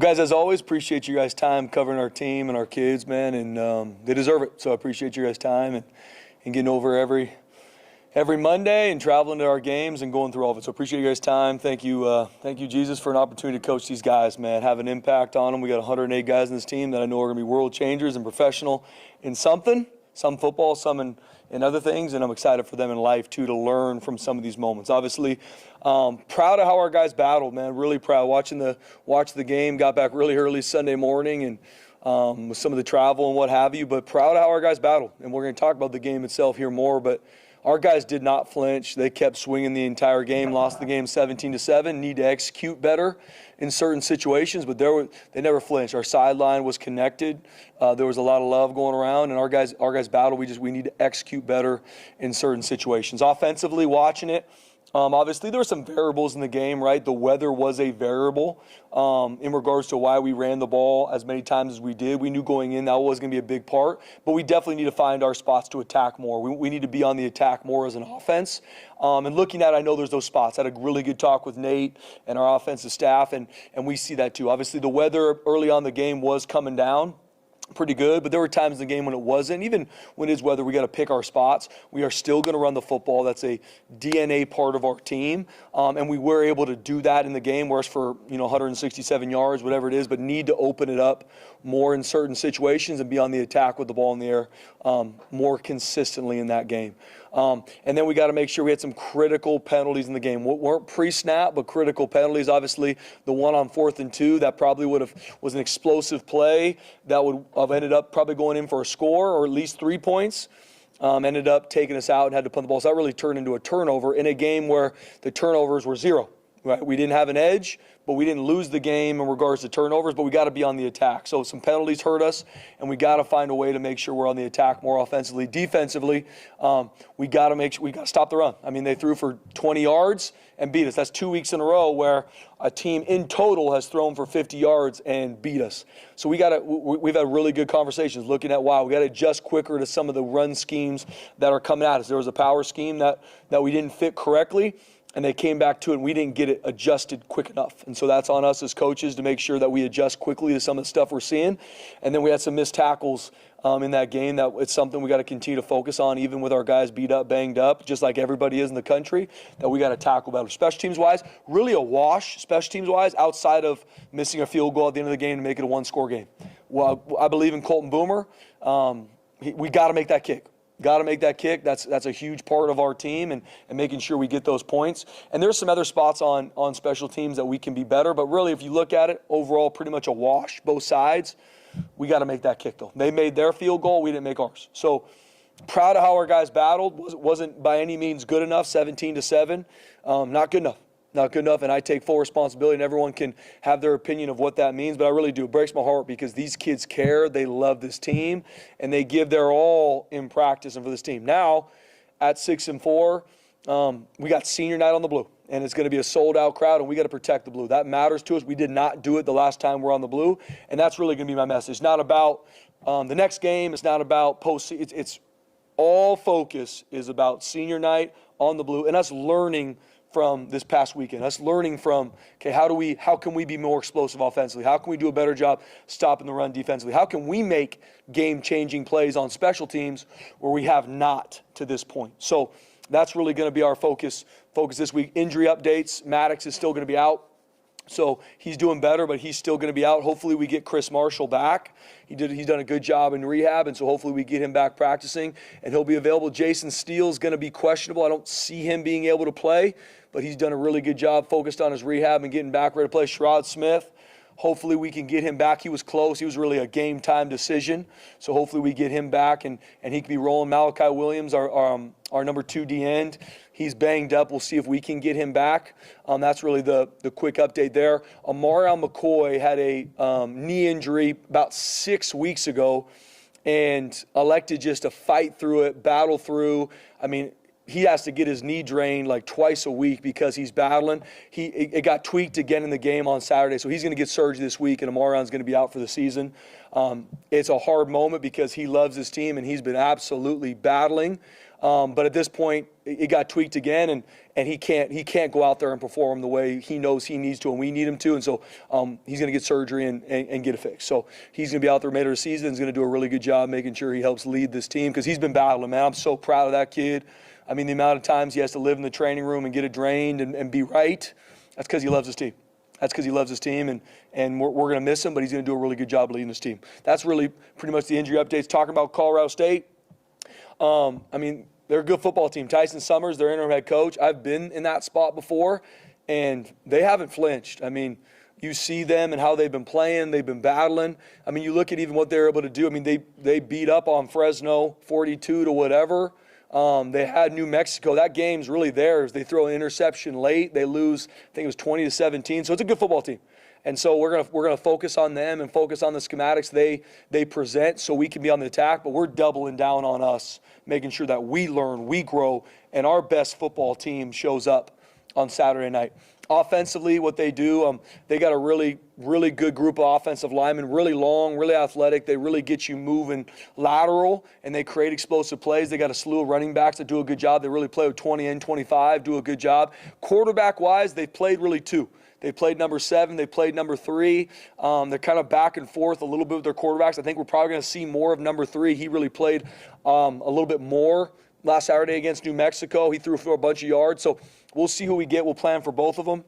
Guys, as always, appreciate you guys' time covering our team and our kids, man, and they deserve it. So I appreciate you guys' time and getting over every Monday and traveling to our games and going through all of it. So appreciate you guys' time. Thank you, Jesus, for an opportunity to coach these guys, man, have an impact on them. We got 108 guys in this team that I know are going to be world changers and professional in something, some football, some in other things, and I'm excited for them in life, too, to learn from some of these moments. Obviously, proud of how our guys battled, man, really proud. Watched the game, got back really early Sunday morning and with some of the travel and what have you, but proud of how our guys battled. And we're going to talk about the game itself here more, but our guys did not flinch. They kept swinging the entire game, lost the game 17-7, need to execute better in certain situations, but they never flinched. Our sideline was connected. There was a lot of love going around, and our guys battled. We need to execute better in certain situations. Offensively, watching it, obviously, there were some variables in the game, right? The weather was a variable in regards to why we ran the ball as many times as we did. We knew going in that was going to be a big part, but we definitely need to find our spots to attack more. We need to be on the attack more as an offense. And looking at it, I know there's those spots. I had a really good talk with Nate and our offensive staff, and we see that too. Obviously, the weather early on in the game was coming down pretty good, but there were times in the game when it wasn't. Even when it is weather, we got to pick our spots. We are still going to run the football. That's a DNA part of our team, and we were able to do that in the game, whereas for 167 yards, whatever it is, but need to open it up more in certain situations and be on the attack with the ball in the air more consistently in that game. And then we got to make sure we had some critical penalties in the game. Weren't pre-snap, but critical penalties. Obviously, the one on 4th and 2, that probably was an explosive play that would have ended up probably going in for a score or at least 3 points. Ended up taking us out and had to punt the ball. So that really turned into a turnover in a game where the turnovers were 0. Right? We didn't have an edge, but we didn't lose the game in regards to turnovers, but we got to be on the attack. So some penalties hurt us, and we got to find a way to make sure we're on the attack more offensively. Defensively, we got to stop the run. I mean, they threw for 20 yards and beat us. That's 2 weeks in a row where a team in total has thrown for 50 yards and beat us. So we've had really good conversations looking at, wow, we got to adjust quicker to some of the run schemes that are coming at us. There was a power scheme that we didn't fit correctly, and they came back to it, and we didn't get it adjusted quick enough. And so that's on us as coaches to make sure that we adjust quickly to some of the stuff we're seeing. And then we had some missed tackles in that game. That it's something we got to continue to focus on, even with our guys beat up, banged up, just like everybody is in the country, that we got to tackle better. Special teams-wise, really a wash, special teams-wise, outside of missing a field goal at the end of the game to make it a one-score game. Well, I believe in Colton Boomer. We got to make that kick. Got to make that kick. That's a huge part of our team and making sure we get those points. And there's some other spots on special teams that we can be better. But really, if you look at it, overall, pretty much a wash, both sides. We got to make that kick, though. They made their field goal. We didn't make ours. So proud of how our guys battled. Wasn't by any means good enough, 17-7. Not good enough. Not good enough, and I take full responsibility, and everyone can have their opinion of what that means, but I really do. It breaks my heart because these kids care, they love this team, and they give their all in practice and for this team. Now, at 6-4, we got senior night on the blue, and it's going to be a sold-out crowd, and we got to protect the blue. That matters to us. We did not do it the last time we're on the blue, and that's really going to be my message. It's not about the next game. It's not about postseason. It's all focus is about senior night on the blue, and us learning from this past weekend, us learning from, okay, how can we be more explosive offensively? How can we do a better job stopping the run defensively? How can we make game-changing plays on special teams where we have not to this point? So that's really going to be our focus this week. Injury updates, Maddox is still going to be out. So he's doing better, but he's still going to be out. Hopefully we get Chris Marshall back. He's done a good job in rehab, and so hopefully we get him back practicing, and he'll be available. Jason Steele's going to be questionable. I don't see him being able to play, but he's done a really good job focused on his rehab and getting back ready to play. Sherrod Smith, hopefully we can get him back. He was close. He was really a game-time decision, so hopefully we get him back, and he can be rolling. Malachi Williams, our number 2 D-end, he's banged up. We'll see if we can get him back. That's really the quick update there. Amarion McCoy had a knee injury about 6 weeks ago and elected just to fight through it, battle through. I mean, he has to get his knee drained like twice a week because he's battling. It got tweaked again in the game on Saturday, so he's going to get surgery this week, and Amarion's going to be out for the season. It's a hard moment because he loves his team, and he's been absolutely battling But at this point, it got tweaked again, and he can't go out there and perform the way he knows he needs to and we need him to. And so he's going to get surgery and get it fixed. So he's going to be out there later this season. He's going to do a really good job making sure he helps lead this team because he's been battling, man. I'm so proud of that kid. I mean, the amount of times he has to live in the training room and get it drained and be right, that's because he loves his team. That's because he loves his team, and we're going to miss him, but he's going to do a really good job leading his team. That's really pretty much the injury updates. Talking about Colorado State, I mean, they're a good football team. Tyson Summers, their interim head coach, I've been in that spot before, and they haven't flinched. I mean, you see them and how they've been playing. They've been battling. I mean, you look at even what they're able to do. I mean, they beat up on Fresno 42 to whatever. They had New Mexico. That game's really theirs. They throw an interception late. They lose, I think it was 20-17. So it's a good football team. And so we're gonna focus on them and focus on the schematics they present so we can be on the attack. But we're doubling down on us, making sure that we learn, we grow, and our best football team shows up on Saturday night. Offensively, what they do, they got a really, really good group of offensive linemen, really long, really athletic. They really get you moving lateral, and they create explosive plays. They got a slew of running backs that do a good job. They really play with 20 and 25, do a good job. Quarterback-wise, they played really two. They played number 7. They played number 3. They're kind of back and forth a little bit with their quarterbacks. I think we're probably going to see more of number 3. He really played a little bit more last Saturday against New Mexico. He threw for a bunch of yards. So we'll see who we get. We'll plan for both of them.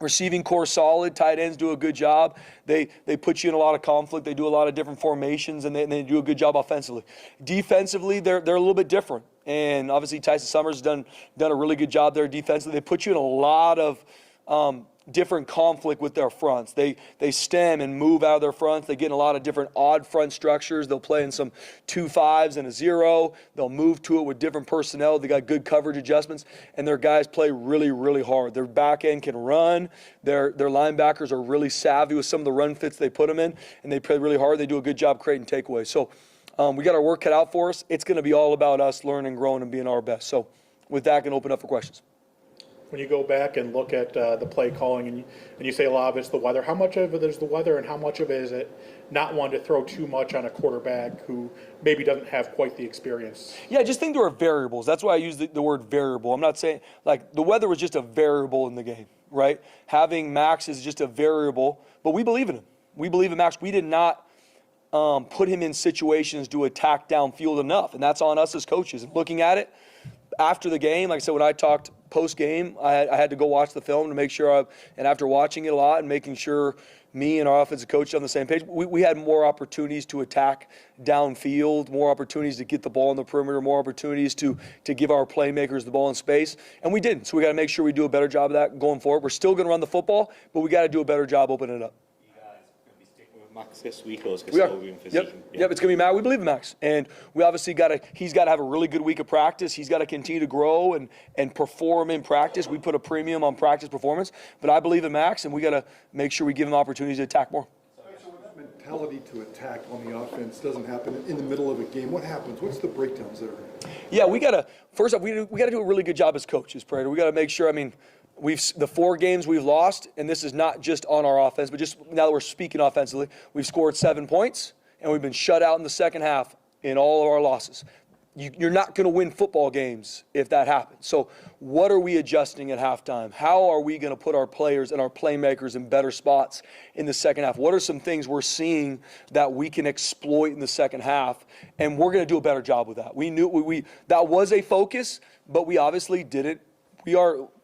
Receiving core solid. Tight ends do a good job. They put you in a lot of conflict. They do a lot of different formations, and they do a good job offensively. Defensively, they're a little bit different. And obviously Tyson Summers has done a really good job there defensively. They put you in a lot of different conflict with their fronts. They stem and move out of their fronts. They get in a lot of different odd front structures. They'll play in some 2-5s and a 0. They'll move to it with different personnel. They got good coverage adjustments, and their guys play really, really hard. Their back end can run. Their linebackers are really savvy with some of the run fits they put them in, and they play really hard. They do a good job creating takeaways. So we got our work cut out for us. It's going to be all about us learning, growing, and being our best. So with that, I can open up for questions. When you go back and look at the play calling and you say a lot of it's the weather, how much of it is the weather and how much of it is it not wanting to throw too much on a quarterback who maybe doesn't have quite the experience? Yeah, I just think there are variables. That's why I use the word variable. I'm not saying, like, the weather was just a variable in the game, right? Having Max is just a variable, but we believe in him. We believe in Max. We did not put him in situations to attack downfield enough, and that's on us as coaches. And looking at it after the game, like I said, when I talked post-game, I had to go watch the film to make sure, and after watching it a lot and making sure me and our offensive coach on the same page, we had more opportunities to attack downfield, more opportunities to get the ball in the perimeter, more opportunities to give our playmakers the ball in space, and we didn't. So we got to make sure we do a better job of that going forward. We're still going to run the football, but we got to do a better job opening it up. Max this week, or is We are. Yep, it's going to be Max. We believe in Max. And we obviously he's got to have a really good week of practice. He's got to continue to grow and perform in practice. We put a premium on practice performance. But I believe in Max, and we got to make sure we give him opportunities to attack more. So when that mentality to attack on the offense doesn't happen in the middle of a game, what happens? What's the breakdowns there? Yeah, first off, we got to do a really good job as coaches, Prater. We got to make sure, the 4 games we've lost, and this is not just on our offense, but just now that we're speaking offensively, we've scored 7 points, and we've been shut out in the second half in all of our losses. You're not going to win football games if that happens. So what are we adjusting at halftime? How are we going to put our players and our playmakers in better spots in the second half? What are some things we're seeing that we can exploit in the second half? And we're going to do a better job with that. We knew that was a focus, but we obviously didn't.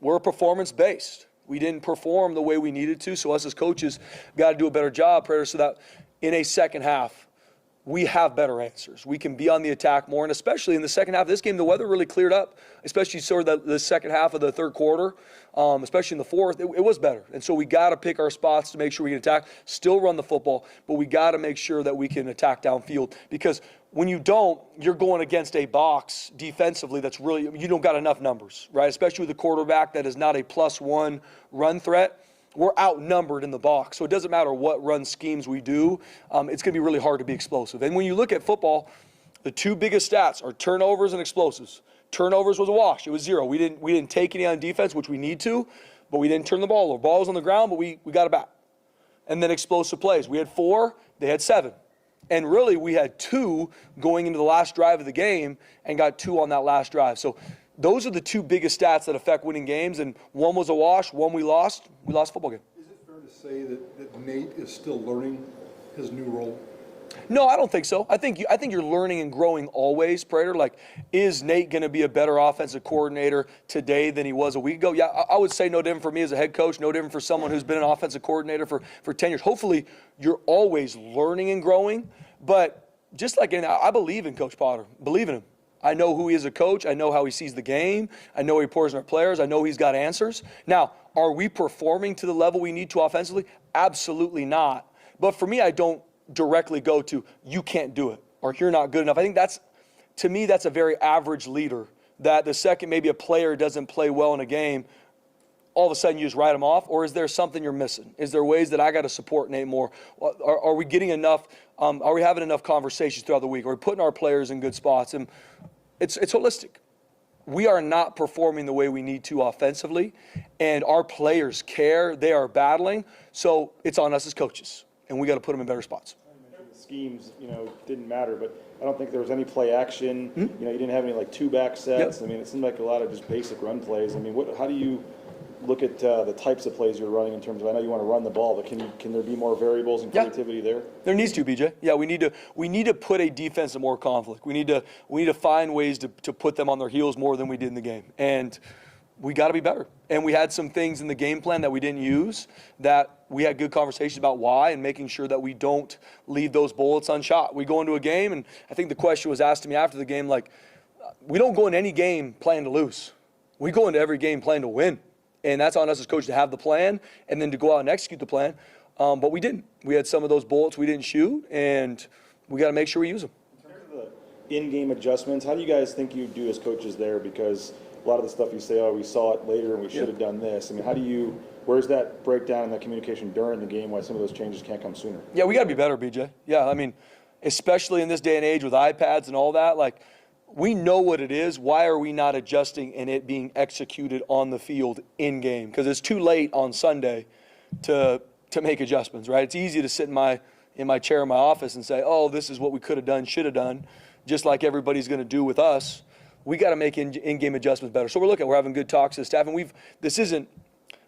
We're performance-based. We didn't perform the way we needed to, so us as coaches got to do a better job, Prater, so that in a second half, we have better answers. We can be on the attack more, and especially in the second half of this game, the weather really cleared up, especially sort of the second half of the third quarter, especially in the fourth. It was better, and so we got to pick our spots to make sure we can attack, still run the football, but we got to make sure that we can attack downfield, because when you don't, you're going against a box defensively that's really, you don't got enough numbers, right? Especially with a quarterback that is not a +1 run threat. We're outnumbered in the box. So it doesn't matter what run schemes we do. It's going to be really hard to be explosive. And when you look at football, the 2 biggest stats are turnovers and explosives. Turnovers was a wash. It was 0. We didn't take any on defense, which we need to, but we didn't turn the ball over. Ball was on the ground, but we got it back. And then explosive plays. We had 4. They had 7. And really, we had 2 going into the last drive of the game and got 2 on that last drive. So those are the 2 biggest stats that affect winning games. And one was a wash, one we lost. We lost a football game. Is it fair to say that Nate is still learning his new role? No, I don't think so. I think you're learning and growing always, Prater. Like, is Nate going to be a better offensive coordinator today than he was a week ago? Yeah, I would say no different for me as a head coach, no different for someone who's been an offensive coordinator for 10 years. Hopefully, you're always learning and growing. But just like I believe in Coach Potter. Believe in him. I know who he is as a coach. I know how he sees the game. I know he pours in our players. I know he's got answers. Now, are we performing to the level we need to offensively? Absolutely not. But for me, I don't directly go to, you can't do it, or you're not good enough. I think to me, that's a very average leader, that the second maybe a player doesn't play well in a game, all of a sudden you just write them off, or is there something you're missing? Is there ways that I got to support Nate more? Are we getting enough, are we having enough conversations throughout the week? Are we putting our players in good spots? And it's holistic. We are not performing the way we need to offensively, and our players care. They are battling, so it's on us as coaches. And we got to put them in better spots. The schemes, didn't matter, but I don't think there was any play action. You didn't have any like 2-back sets. Yep. I mean, it seemed like a lot of just basic run plays. I mean, how do you look at the types of plays you're running in terms of? I know you want to run the ball, but can there be more variables and creativity there? There needs to, BJ. Yeah, we need to put a defense in more conflict. We need to find ways to put them on their heels more than we did in the game, and we got to be better. And we had some things in the game plan that we didn't use, that we had good conversations about why, and making sure that we don't leave those bullets unshot. We go into a game, and I think the question was asked to me after the game, like, we don't go into any game planning to lose. We go into every game planning to win. And that's on us as coaches to have the plan and then to go out and execute the plan. But we didn't. We had some of those bullets we didn't shoot, and we got to make sure we use them. In terms of the in-game adjustments, how do you guys think you do as coaches there? Because a lot of the stuff you say, we saw it later and we should have done this. I mean, where's that breakdown in that communication during the game, why some of those changes can't come sooner? Yeah, we got to be better, BJ. Yeah, I mean, especially in this day and age with iPads and all that, like, we know what it is. Why are we not adjusting and it being executed on the field in game? Because it's too late on Sunday to make adjustments, right? It's easy to sit in my chair in my office and say, oh, this is what we could have done, should have done, just like everybody's going to do with us. We got to make in-game adjustments better. So we're having good talks to the staff, and this isn't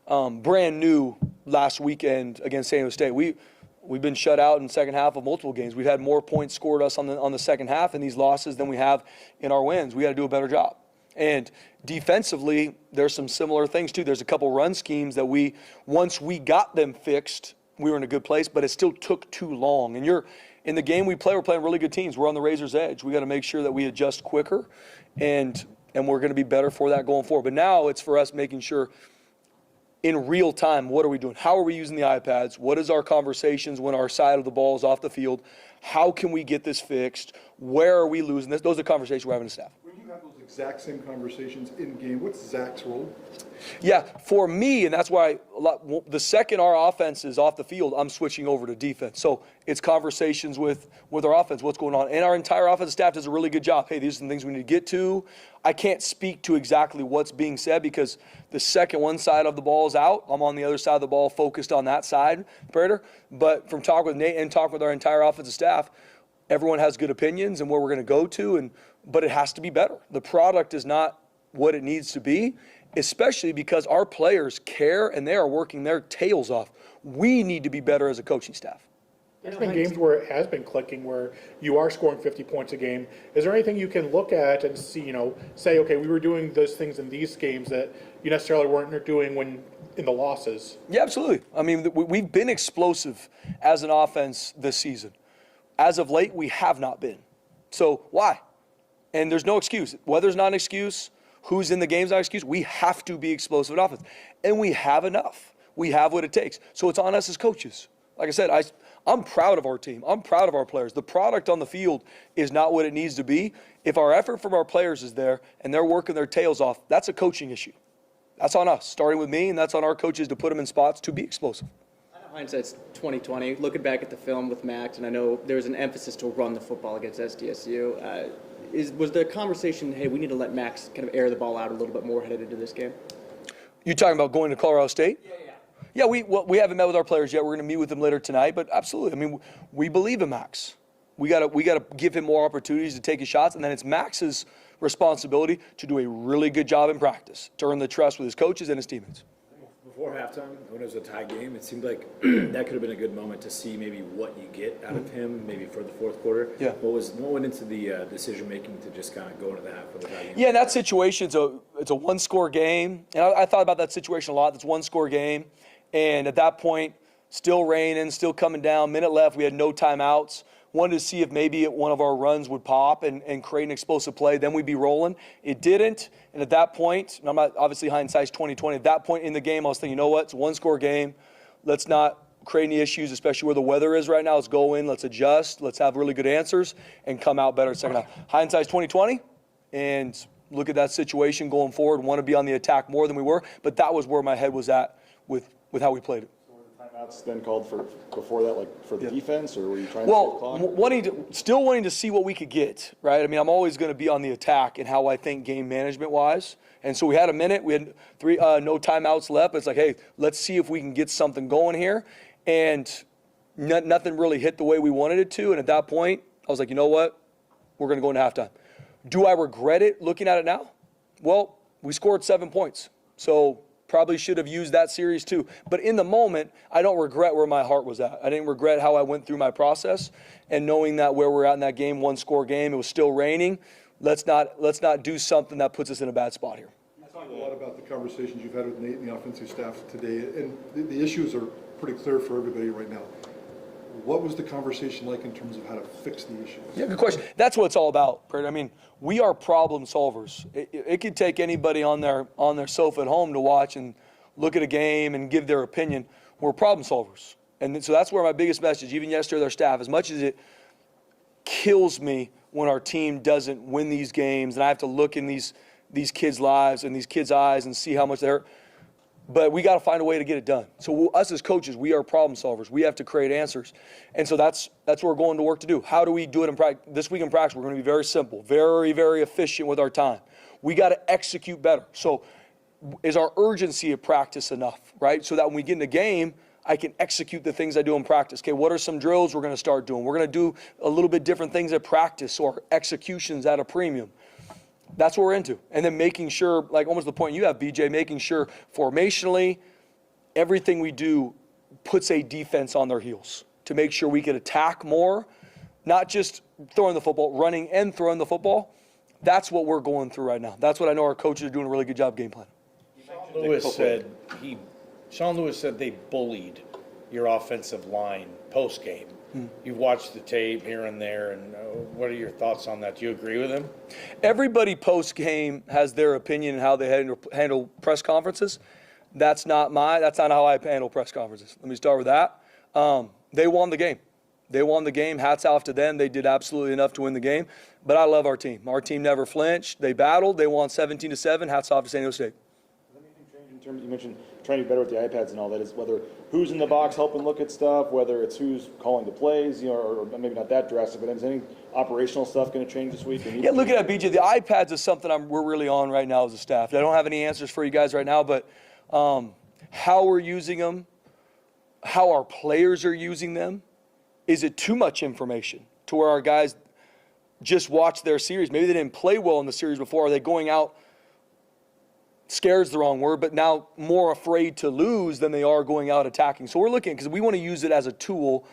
brand new. Last weekend against San Diego State, we've been shut out in the second half of multiple games. We've had more points scored us on the second half in these losses than we have in our wins. We got to do a better job. And defensively, there's some similar things too. There's a couple run schemes that once we got them fixed, we were in a good place, but it still took too long. And in the game we're playing really good teams. We're on the razor's edge. We got to make sure that we adjust quicker, and we're going to be better for that going forward. But now it's for us making sure in real time, what are we doing? How are we using the iPads? What is our conversations when our side of the ball is off the field? How can we get this fixed? Where are we losing this? Those are the conversations we're having as staff. When you have those exact same conversations in game, what's Zach's role? Yeah, for me, and that's why the second our offense is off the field, I'm switching over to defense. So it's conversations with our offense, what's going on. And our entire offensive staff does a really good job. Hey, these are the things we need to get to. I can't speak to exactly what's being said because the second one side of the ball is out, I'm on the other side of the ball focused on that side, Prater. But from talking with Nate and talking with our entire offensive staff, everyone has good opinions and where we're going to go to, but it has to be better. The product is not what it needs to be, especially because our players care and they are working their tails off. We need to be better as a coaching staff. There's been games where it has been clicking, where you are scoring 50 points a game. Is there anything you can look at and see, say, okay, we were doing those things in these games that you necessarily weren't doing when in the losses? Yeah, absolutely. I mean, we've been explosive as an offense this season. As of late, we have not been. So why? And there's no excuse. Weather's not an excuse. Who's in the game's not an excuse. We have to be explosive in offense. And we have enough. We have what it takes. So it's on us as coaches. Like I said, I'm proud of our team. I'm proud of our players. The product on the field is not what it needs to be. If our effort from our players is there and they're working their tails off, that's a coaching issue. That's on us, starting with me, and that's on our coaches to put them in spots to be explosive. I know hindsight's 2020. Looking back at the film with Max, and I know there was an emphasis to run the football against SDSU. Was the conversation, hey, we need to let Max kind of air the ball out a little bit more headed into this game? You talking about going to Colorado State? Yeah, we haven't met with our players yet. We're going to meet with them later tonight, but absolutely. I mean, we believe in Max. We gotta give him more opportunities to take his shots, and then it's Max's responsibility to do a really good job in practice, to earn the trust with his coaches and his teammates. Before halftime, when it was a tie game, it seemed like that could have been a good moment to see maybe what you get out of him, maybe for the fourth quarter. Yeah. What went into the decision making to just kind of go into the half for the tie game? Yeah, in that situation, it's a one-score game, and I thought about that situation a lot. It's a one-score game, and at that point, still raining, still coming down, minute left, we had no timeouts. Wanted to see if maybe one of our runs would pop and create an explosive play. Then we'd be rolling. It didn't. And at that point, and I'm not obviously hindsight's 20/20. At that point in the game, I was thinking, you know what? It's a one-score game. Let's not create any issues, especially where the weather is right now. Let's go in. Let's adjust. Let's have really good answers and come out better second half. Hindsight's 20/20, and look at that situation going forward. Want to be on the attack more than we were, but that was where my head was at with how we played it. Timeouts then called for before that, like for the defense, or were you trying to save the clock? Still wanting to see what we could get, right? I mean, I'm always going to be on the attack in how I think game management wise. And so we had a minute, we had no timeouts left. It's like, hey, let's see if we can get something going here. And nothing really hit the way we wanted it to. And at that point, I was like, you know what? We're going to go into halftime. Do I regret it looking at it now? Well, we scored 7 points. So probably should have used that series too. But in the moment, I don't regret where my heart was at. I didn't regret how I went through my process, and knowing that where we're at in that game, one-score game, it was still raining. Let's not do something that puts us in a bad spot here. You talk a lot about the conversations you've had with Nate and the offensive staff today, and the issues are pretty clear for everybody right now. What was the conversation like in terms of how to fix the issues? Yeah, good question. That's what it's all about, Brett. I mean, we are problem solvers. It could take anybody on their sofa at home to watch and look at a game and give their opinion. We're problem solvers. And so that's where my biggest message, even yesterday with our staff, as much as it kills me when our team doesn't win these games and I have to look in these kids' lives and these kids' eyes and see how much they hurt, but we got to find a way to get it done. So us as coaches, we are problem solvers. We have to create answers. And so that's what we're going to work to do. How do we do it in practice? This week in practice, we're going to be very simple, very, very efficient with our time. We got to execute better. So is our urgency of practice enough, right? So that when we get in the game, I can execute the things I do in practice. Okay, what are some drills we're going to start doing? We're going to do a little bit different things at practice, so our execution's at a premium. That's what we're into. And then making sure, like almost the point you have, BJ, making sure formationally, everything we do puts a defense on their heels to make sure we can attack more, not just throwing the football, running and throwing the football. That's what we're going through right now. That's what I know our coaches are doing a really good job game planning. Sean Lewis said they bullied your offensive line post-game. You've watched the tape here and there, and what are your thoughts on that? Do you agree with him? Everybody post-game has their opinion on how they handle press conferences. That's not how I handle press conferences. Let me start with that. They won the game. They won the game. Hats off to them. They did absolutely enough to win the game. But I love our team. Our team never flinched. They battled. They won 17-7. Hats off to San Diego State. Does anything change in terms, you mentioned trying to be better with the iPads and all that, is whether who's in the box helping look at stuff, whether it's who's calling the plays, or maybe not that drastic, but is any operational stuff going to change this week? Yeah, look at that, BJ. The iPads is something we're really on right now as a staff. I don't have any answers for you guys right now, but how we're using them, how our players are using them, is it too much information to where our guys just watch their series? Maybe they didn't play well in the series before. Are they going out, scared's the wrong word, but now more afraid to lose than they are going out attacking? So we're looking, because we want to use it as a tool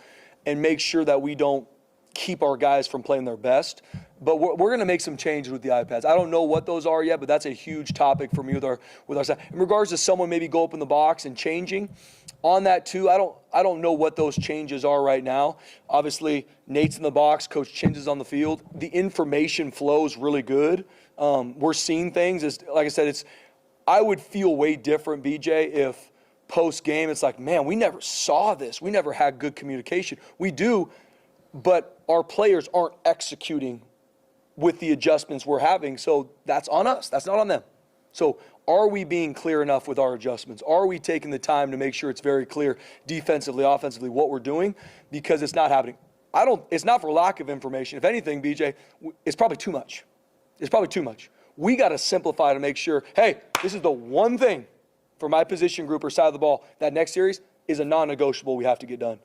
and make sure that we don't keep our guys from playing their best. But we're going to make some changes with the iPads. I don't know what those are yet, but that's a huge topic for me with our staff. In regards to someone maybe go up in the box and changing on that too, I don't know what those changes are right now. Obviously, Nate's in the box, Coach Chins is on the field. The information flow is really good. We're seeing things. Like I said, I would feel way different, BJ, if post-game it's like, man, we never saw this. We never had good communication. We do, but our players aren't executing with the adjustments we're having, so that's on us. That's not on them. So are we being clear enough with our adjustments? Are we taking the time to make sure it's very clear defensively, offensively, what we're doing? Because it's not happening. It's not for lack of information. If anything, BJ, it's probably too much. It's probably too much. We got to simplify to make sure, hey, this is the one thing for my position group or side of the ball that next series is a non-negotiable we have to get done.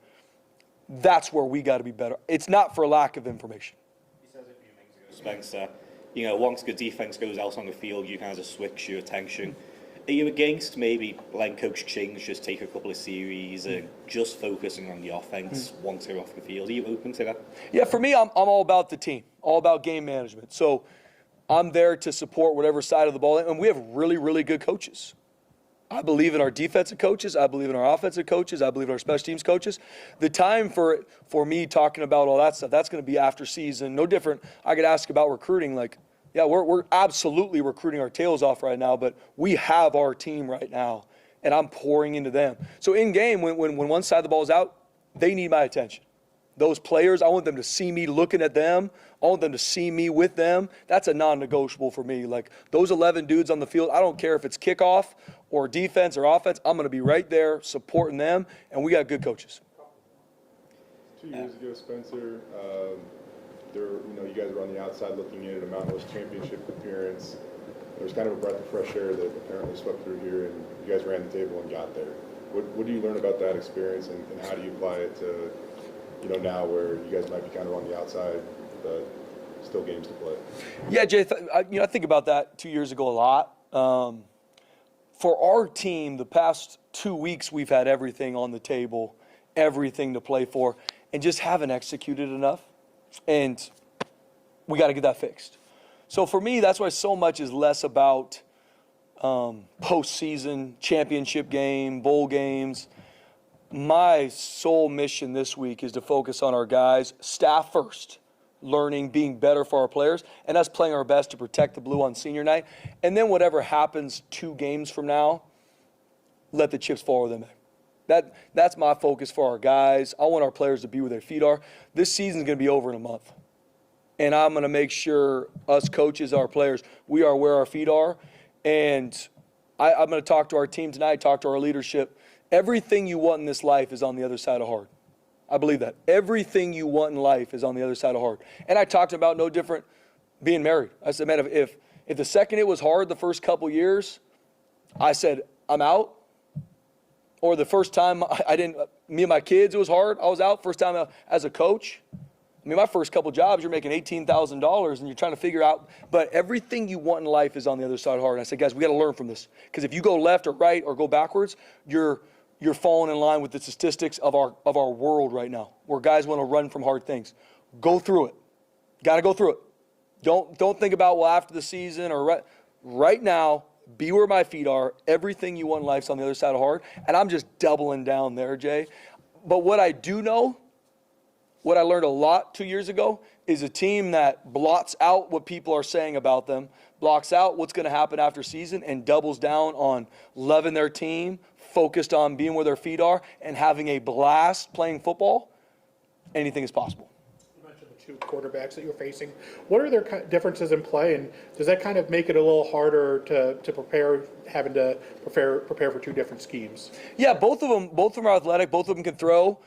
That's where we got to be better. It's not for lack of information. He says a few things ago, Spencer, you know, once the defense goes out on the field, you kind of switch your attention. Are you against maybe letting Coach Ching just take a couple of series and just focusing on the offense once they're off the field? Are you open to that? Yeah, for me, I'm all about the team, all about game management. So I'm there to support whatever side of the ball. And we have really, really good coaches. I believe in our defensive coaches. I believe in our offensive coaches. I believe in our special teams coaches. The time for me talking about all that stuff, that's going to be after season. No different. I could ask about recruiting. Like, yeah, we're absolutely recruiting our tails off right now, but we have our team right now, and I'm pouring into them. So in game, when one side of the ball is out, they need my attention. Those players, I want them to see me looking at them. I want them to see me with them. That's a non-negotiable for me. Like, those 11 dudes on the field, I don't care if it's kickoff or defense or offense. I'm going to be right there supporting them, and we got good coaches. 2 years ago, Spencer, you guys were on the outside looking in at a Mountain West Championship appearance. There was kind of a breath of fresh air that apparently swept through here, and you guys ran the table and got there. What do you learn about that experience, and how do you apply it to, now where you guys might be kind of on the outside, but still games to play? Yeah, Jay, I think about that 2 years ago a lot. For our team, the past 2 weeks, we've had everything on the table, everything to play for, and just haven't executed enough. And we got to get that fixed. So for me, that's why so much is less about postseason, championship game, bowl games. My sole mission this week is to focus on our guys, staff first, learning, being better for our players, and us playing our best to protect the blue on senior night. And then whatever happens 2 games from now, let the chips fall where they may. That's my focus for our guys. I want our players to be where their feet are. This season's going to be over in a month. And I'm going to make sure us coaches, our players, we are where our feet are. And I'm going to talk to our team tonight, talk to our leadership. Everything you want in this life is on the other side of hard. I believe that. Everything you want in life is on the other side of hard. And I talked about no different being married. I said, man, if the second it was hard the first couple years, I said, I'm out. Or the first time me and my kids, it was hard. I was out first time as a coach. I mean, my first couple jobs, you're making $18,000 and you're trying to figure out, but everything you want in life is on the other side of hard. And I said, guys, we got to learn from this. Because if you go left or right or go backwards, you're falling in line with the statistics of our world right now, where guys want to run from hard things. Go through it. Got to go through it. Don't think about, well, after the season or right now, be where my feet are. Everything you want in life's on the other side of hard. And I'm just doubling down there, Jay. But what I do know, what I learned a lot 2 years ago, is a team that blots out what people are saying about them, blocks out what's going to happen after season, and doubles down on loving their team, focused on being where their feet are, and having a blast playing football. Anything is possible. You mentioned the 2 quarterbacks that you're facing. What are their differences in play, and does that kind of make it a little harder to prepare, having to prepare for 2 different schemes? Yeah, both of them are athletic. Both of them can throw.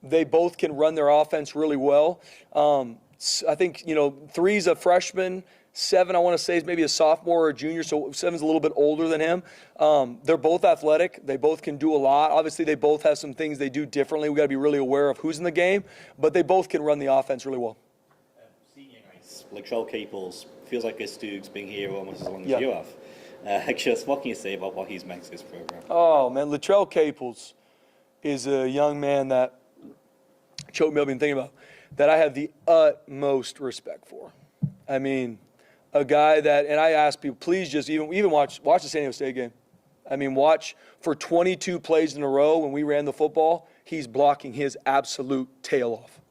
They both can run their offense really well. I think, 3's a freshman. 7, I want to say, is maybe a sophomore or a junior, so 7's a little bit older than him. They're both athletic. They both can do a lot. Obviously, they both have some things they do differently. We got to be really aware of who's in the game, but they both can run the offense really well. Senior nights, Latrell Caples, feels like this dude's been here almost as long as Yeah. you have. Just what can you say about what he's meant to this program? Oh, man, Latrell Caples is a young man that choked me up and thinking about, that I have the utmost respect for. I mean, a guy that, and I ask people, please just even watch the San Diego State game. I mean, watch for 22 plays in a row when we ran the football, he's blocking his absolute tail off.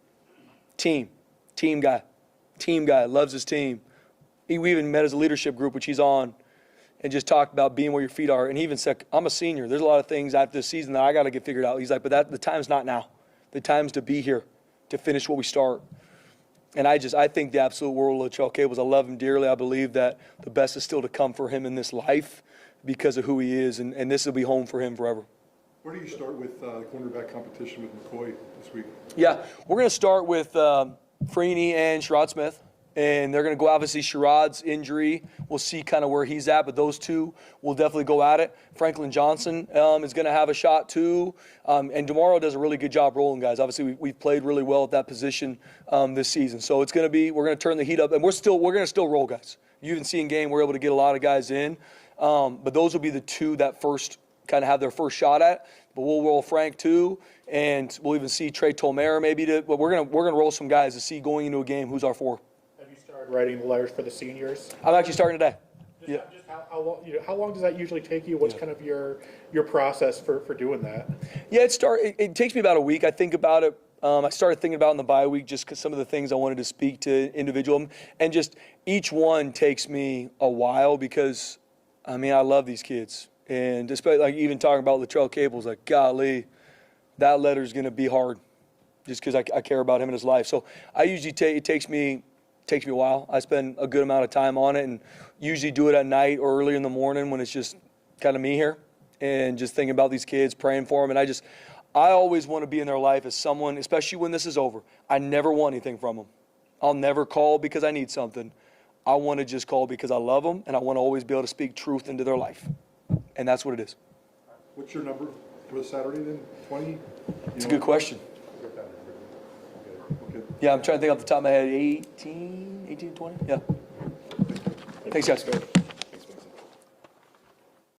Team guy, loves his team. We even met as a leadership group, which he's on, and just talked about being where your feet are. And he even said, I'm a senior. There's a lot of things after this season that I got to get figured out. He's like, but the time's not now. The time's to be here, to finish what we start. And I think the absolute world of Latrell Caples, I love him dearly. I believe that the best is still to come for him in this life because of who he is, and this will be home for him forever. Where do you start with cornerback competition with McCoy this week? Yeah, we're going to start with Freeney and Sherrod Smith, And they're going to go, obviously, Sherrod's injury. We'll see kind of where he's at, but those two will definitely go at it. Franklin Johnson is going to have a shot too. And DeMauro does a really good job rolling guys. Obviously, we've played really well at that position this season. So it's going to be, we're going to turn the heat up, and we're going to still roll guys. You even see in game, we're able to get a lot of guys in. But those will be the two that first kind of have their first shot at. But we'll roll Frank too, and we'll even see Trey Tolmere maybe. But we're gonna roll some guys to see going into a game who's our four. Have you started writing the letters for the seniors? I'm actually starting today. Yeah. Just how long does that usually take you? What's kind of your process for doing that? Yeah, it takes me about a week. I think about it. I started thinking about it in the bye week just because some of the things I wanted to speak to individual, and just each one takes me a while because, I mean, I love these kids. And especially like even talking about Latrell Cable's, like, golly, that letter's going to be hard just because I care about him and his life. So I usually it takes me a while. I spend a good amount of time on it and usually do it at night or early in the morning when it's just kind of me here and just thinking about these kids, praying for them. And I always want to be in their life as someone, especially when this is over. I never want anything from them. I'll never call because I need something. I want to just call because I love them, and I want to always be able to speak truth into their life. And that's what it is. What's your number for Saturday then? 20? It's a good question. Okay. Yeah, I'm trying to think off the top of my head. 18, 20? Yeah. Thanks, guys.